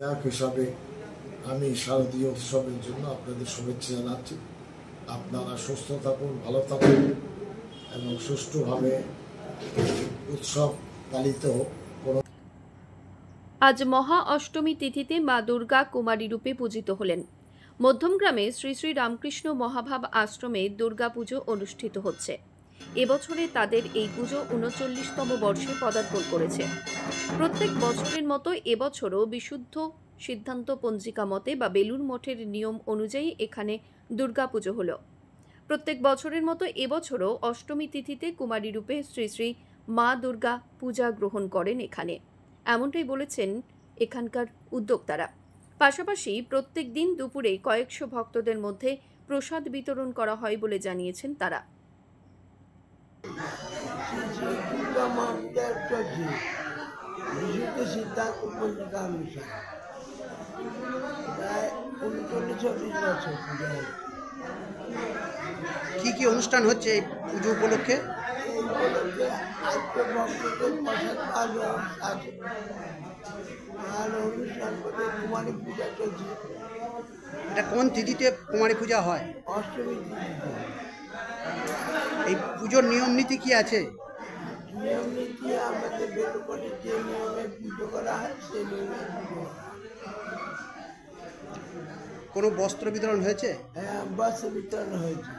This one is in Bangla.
এক হিসাবে আমি শারদীয় উৎসবের জন্য আপনাদের শুভেচ্ছা জানাচ্ছি। আপনারা সুস্থ থাকুন, ভালো থাকুন এবং সুষ্ঠুভাবে উৎসব পালিত হোক। আজ মহা অষ্টমী তিথিতে মা দুর্গা কুমারী রূপে পূজিত হলেন। মধ্যমগ্রামে শ্রী শ্রী রামকৃষ্ণ মহাভাব আশ্রমে দুর্গা পুজো অনুষ্ঠিত হচ্ছে। এবছরে তাদের এই পুজো ৩৯তম বর্ষে পদার্পণ করেছে। প্রত্যেক বছরের মতো এবছরও বিশুদ্ধ সিদ্ধান্ত পঞ্জিকা মতে বা বেলুর মঠের নিয়ম অনুযায়ী এখানে দুর্গা পুজো হলো। প্রত্যেক বছরের মতো এবছরও অষ্টমী তিথিতে কুমারী রূপে শ্রী শ্রী মা দুর্গা পূজা গ্রহণ করেন এখানে, এমনটাই বলেছেন এখানকার উদ্যোক্তারা। পাশাপাশি প্রত্যেক দিন দুপুরে কয়েকশো ভক্তদের মধ্যে প্রসাদ বিতরণ করা হয় বলে জানিয়েছেন তারা। কি কি অনুষ্ঠান হচ্ছে এই পুজো উপলক্ষে? এটা কোন তিথিতে কুমারী পূজা হয়? অষ্টমী তিথিতে। এই পুজোর নিয়ম নীতি কি আছে? নিয়ম নীতি আমাদের বেলুপটে যে নিয়মে পুজো করা হয় সেই নিয়মে পুজো করা হয়। কোনো বস্ত্র বিতরণ হয়েছে? হ্যাঁ, বস্ত্র বিতরণ হয়ে গেছে।